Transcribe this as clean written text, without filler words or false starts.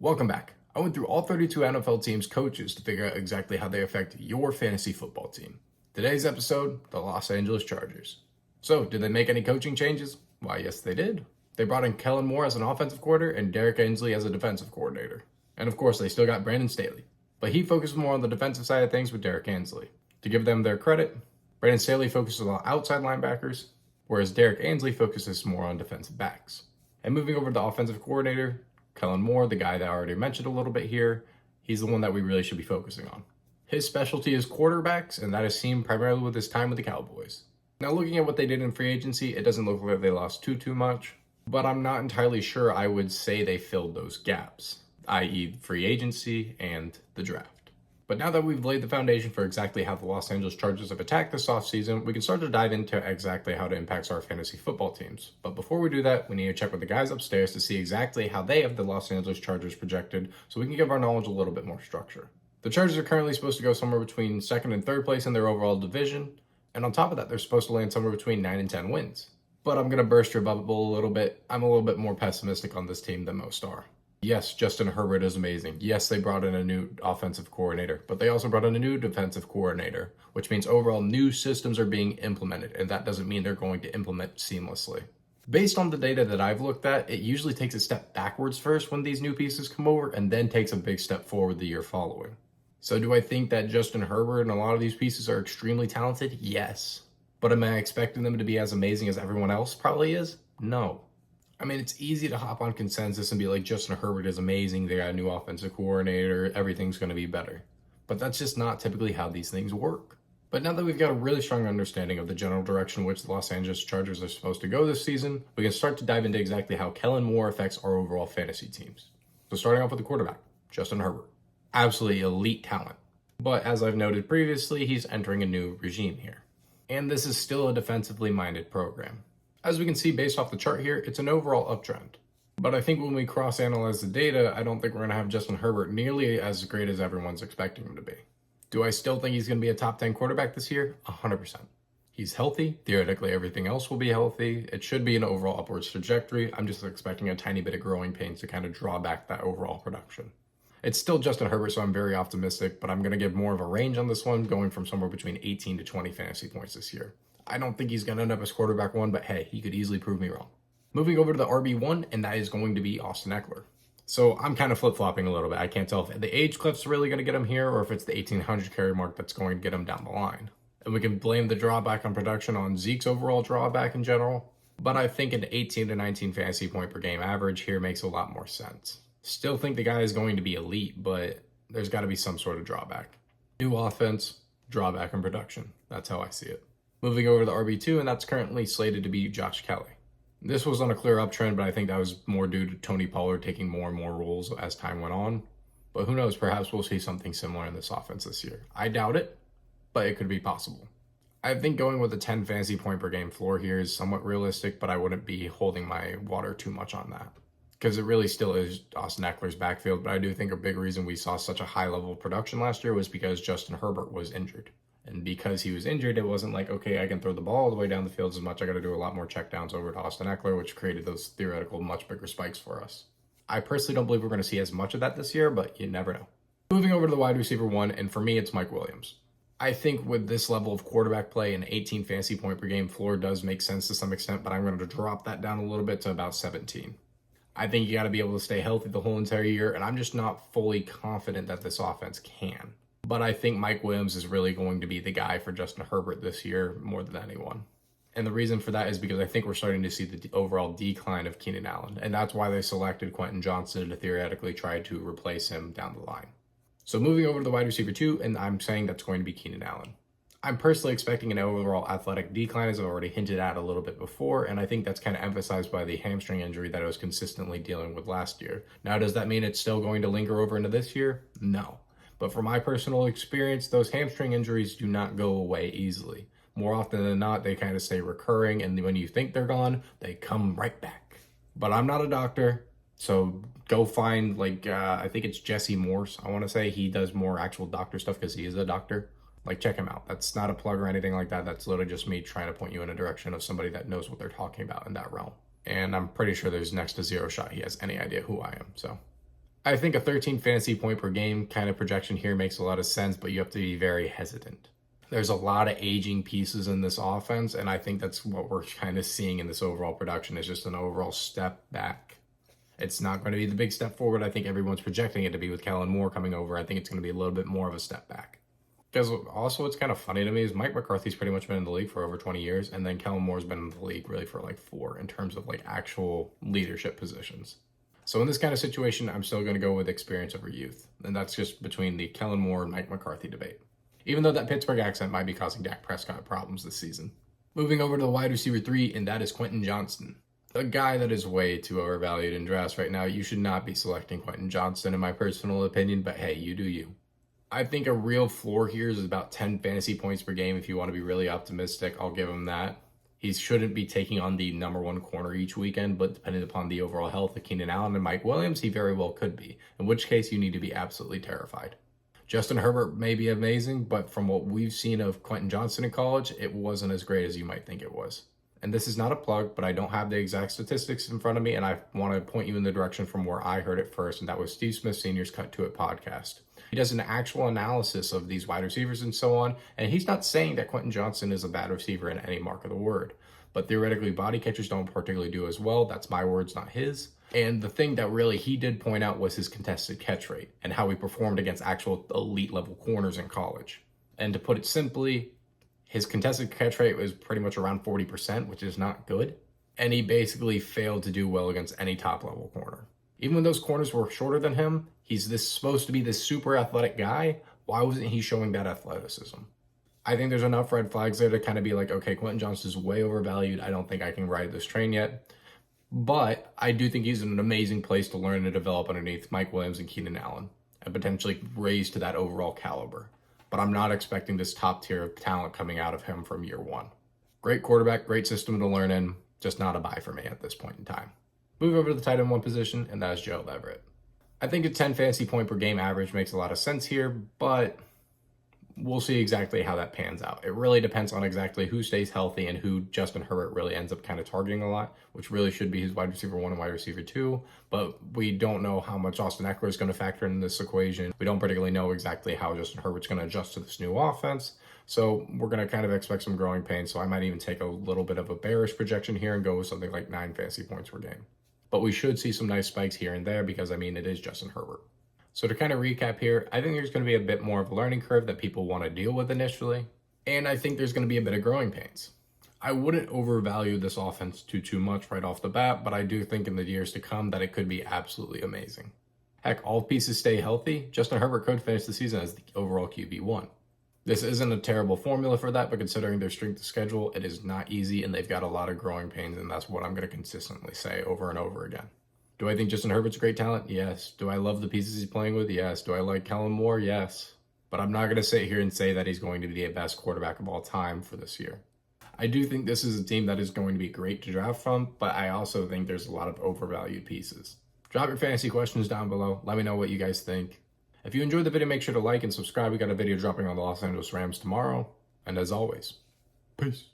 Welcome back. I went through all 32 NFL teams' coaches to figure out exactly how they affect your fantasy football team. Today's episode, the Los Angeles Chargers. So, did they make any coaching changes? Why, yes, they did. They brought in Kellen Moore as an offensive coordinator and Derek Ainsley as a defensive coordinator. And of course, they still got Brandon Staley. But he focused more on the defensive side of things with Derek Ainsley. To give them their credit, Brandon Staley focuses on outside linebackers, whereas Derek Ainsley focuses more on defensive backs. And moving over to the offensive coordinator, Kellen Moore, the guy that I already mentioned a little bit here, he's the one that we really should be focusing on. His specialty is quarterbacks, and that is seen primarily with his time with the Cowboys. Now, looking at what they did in free agency, it doesn't look like they lost too much, but I'm not entirely sure I would say they filled those gaps, i.e. free agency and the draft. But now that we've laid the foundation for exactly how the Los Angeles Chargers have attacked this offseason, we can start to dive into exactly how it impacts our fantasy football teams. But before we do that, we need to check with the guys upstairs to see exactly how they have the Los Angeles Chargers projected so we can give our knowledge a little bit more structure. The Chargers are currently supposed to go somewhere between second and third place in their overall division, and on top of that, they're supposed to land somewhere between 9 and 10 wins. But I'm going to burst your bubble a little bit. I'm a little bit more pessimistic on this team than most are. Yes, Justin Herbert is amazing. Yes, they brought in a new offensive coordinator, but they also brought in a new defensive coordinator, which means overall new systems are being implemented, and that doesn't mean they're going to implement seamlessly. Based on the data that I've looked at, it usually takes a step backwards first when these new pieces come over, and then takes a big step forward the year following. So do I think that Justin Herbert and a lot of these pieces are extremely talented? Yes. But am I expecting them to be as amazing as everyone else probably is? No. I mean, it's easy to hop on consensus and be like, Justin Herbert is amazing, they got a new offensive coordinator, everything's going to be better. But that's just not typically how these things work. But now that we've got a really strong understanding of the general direction in which the Los Angeles Chargers are supposed to go this season, we can start to dive into exactly how Kellen Moore affects our overall fantasy teams. So starting off with the quarterback, Justin Herbert. Absolutely elite talent. But as I've noted previously, he's entering a new regime here. And this is still a defensively minded program. As we can see based off the chart here, it's an overall uptrend. But I think when we cross-analyze the data, I don't think we're going to have Justin Herbert nearly as great as everyone's expecting him to be. Do I still think he's going to be a top 10 quarterback this year? 100%. He's healthy. Theoretically, everything else will be healthy. It should be an overall upwards trajectory. I'm just expecting a tiny bit of growing pains to kind of draw back that overall production. It's still Justin Herbert, so I'm very optimistic, but I'm going to give more of a range on this one, going from somewhere between 18 to 20 fantasy points this year. I don't think he's going to end up as quarterback one, but hey, he could easily prove me wrong. Moving over to the RB1, and that is going to be Austin Ekeler. So I'm kind of flip-flopping a little bit. I can't tell if the age cliff's really going to get him here or if it's the 1,800 carry mark that's going to get him down the line. And we can blame the drawback on production on Zeke's overall drawback in general, but I think an 18 to 19 fantasy point per game average here makes a lot more sense. Still think the guy is going to be elite, but there's got to be some sort of drawback. New offense, drawback in production. That's how I see it. Moving over to the RB2, and that's currently slated to be Josh Kelly. This was on a clear uptrend, but I think that was more due to Tony Pollard taking more and more roles as time went on. But who knows, perhaps we'll see something similar in this offense this year. I doubt it, but it could be possible. I think going with a 10 fantasy point per game floor here is somewhat realistic, but I wouldn't be holding my water too much on that. Because it really still is Austin Ekeler's backfield, but I do think a big reason we saw such a high level of production last year was because Justin Herbert was injured. And because he was injured, it wasn't like, okay, I can throw the ball all the way down the field as much. I got to do a lot more checkdowns over to Austin Ekeler, which created those theoretical much bigger spikes for us. I personally don't believe we're going to see as much of that this year, but you never know. Moving over to the wide receiver one, and for me, it's Mike Williams. I think with this level of quarterback play, an 18 fantasy point per game floor does make sense to some extent, but I'm going to drop that down a little bit to about 17. I think you got to be able to stay healthy the whole entire year, and I'm just not fully confident that this offense can. But I think Mike Williams is really going to be the guy for Justin Herbert this year more than anyone. And the reason for that is because I think we're starting to see the overall decline of Keenan Allen. And that's why they selected Quentin Johnson to theoretically try to replace him down the line. So moving over to the wide receiver 2, and I'm saying that's going to be Keenan Allen. I'm personally expecting an overall athletic decline, as I've already hinted at a little bit before, and I think that's kind of emphasized by the hamstring injury that I was consistently dealing with last year. Now, does that mean it's still going to linger over into this year? No. But from my personal experience, those hamstring injuries do not go away easily. More often than not, they kind of stay recurring, and when you think they're gone, they come right back. But I'm not a doctor, so go find, I think it's Jesse Morse, I want to say. He does more actual doctor stuff because he is a doctor. Check him out. That's not a plug or anything like that. That's literally just me trying to point you in a direction of somebody that knows what they're talking about in that realm. And I'm pretty sure there's next to zero shot he has any idea who I am, so I think a 13 fantasy point per game kind of projection here makes a lot of sense, but you have to be very hesitant. There's a lot of aging pieces in this offense, and I think that's what we're kind of seeing in this overall production is just an overall step back. It's not going to be the big step forward I think everyone's projecting it to be with Kellen Moore coming over. I think it's going to be a little bit more of a step back. Because also what's kind of funny to me is Mike McCarthy's pretty much been in the league for over 20 years, and then Kellen Moore's been in the league really for like 4 in terms of like actual leadership positions. So in this kind of situation, I'm still going to go with experience over youth. And that's just between the Kellen Moore and Mike McCarthy debate. Even though that Pittsburgh accent might be causing Dak Prescott problems this season. Moving over to the wide receiver 3, and that is Quentin Johnston. A guy that is way too overvalued in drafts right now. You should not be selecting Quentin Johnston in my personal opinion, but hey, you do you. I think a real floor here is about 10 fantasy points per game. If you want to be really optimistic, I'll give him that. He shouldn't be taking on the number 1 corner each weekend, but depending upon the overall health of Keenan Allen and Mike Williams, he very well could be, in which case you need to be absolutely terrified. Justin Herbert may be amazing, but from what we've seen of Quentin Johnston in college, it wasn't as great as you might think it was. And this is not a plug, but I don't have the exact statistics in front of me, and I want to point you in the direction from where I heard it first, and that was Steve Smith Sr.'s Cut to It podcast. He does an actual analysis of these wide receivers and so on, and he's not saying that Quentin Johnston is a bad receiver in any mark of the word. But theoretically, body catchers don't particularly do as well. That's my words, not his. And the thing that really he did point out was his contested catch rate and how he performed against actual elite level corners in college. And to put it simply, his contested catch rate was pretty much around 40%, which is not good. And he basically failed to do well against any top level corner. Even when those corners were shorter than him, he's supposed to be this super athletic guy. Why wasn't he showing that athleticism? I think there's enough red flags there to kind of be like, okay, Quentin Johnston is way overvalued. I don't think I can ride this train yet. But I do think he's in an amazing place to learn and develop underneath Mike Williams and Keenan Allen and potentially raise to that overall caliber. But I'm not expecting this top tier of talent coming out of him from year 1. Great quarterback, great system to learn in, just not a buy for me at this point in time. Move over to the tight end 1 position, and that is Gerald Everett. I think a 10 fantasy point per game average makes a lot of sense here, but we'll see exactly how that pans out. It really depends on exactly who stays healthy and who Justin Herbert really ends up kind of targeting a lot, which really should be his wide receiver 1 and wide receiver 2. But we don't know how much Austin Eckler is going to factor in this equation. We don't particularly know exactly how Justin Herbert's going to adjust to this new offense. So we're going to kind of expect some growing pains. So I might even take a little bit of a bearish projection here and go with something like 9 fantasy points per game. But we should see some nice spikes here and there because, I mean, it is Justin Herbert. So to kind of recap here, I think there's going to be a bit more of a learning curve that people want to deal with initially. And I think there's going to be a bit of growing pains. I wouldn't overvalue this offense too much right off the bat, but I do think in the years to come that it could be absolutely amazing. Heck, all pieces stay healthy, Justin Herbert could finish the season as the overall QB1. This isn't a terrible formula for that, but considering their strength of schedule, it is not easy and they've got a lot of growing pains, and that's what I'm going to consistently say over and over again. Do I think Justin Herbert's a great talent? Yes. Do I love the pieces he's playing with? Yes. Do I like Kellen Moore? Yes. But I'm not going to sit here and say that he's going to be the best quarterback of all time for this year. I do think this is a team that is going to be great to draft from, but I also think there's a lot of overvalued pieces. Drop your fantasy questions down below. Let me know what you guys think. If you enjoyed the video, make sure to like and subscribe. We got a video dropping on the Los Angeles Rams tomorrow. And as always, peace.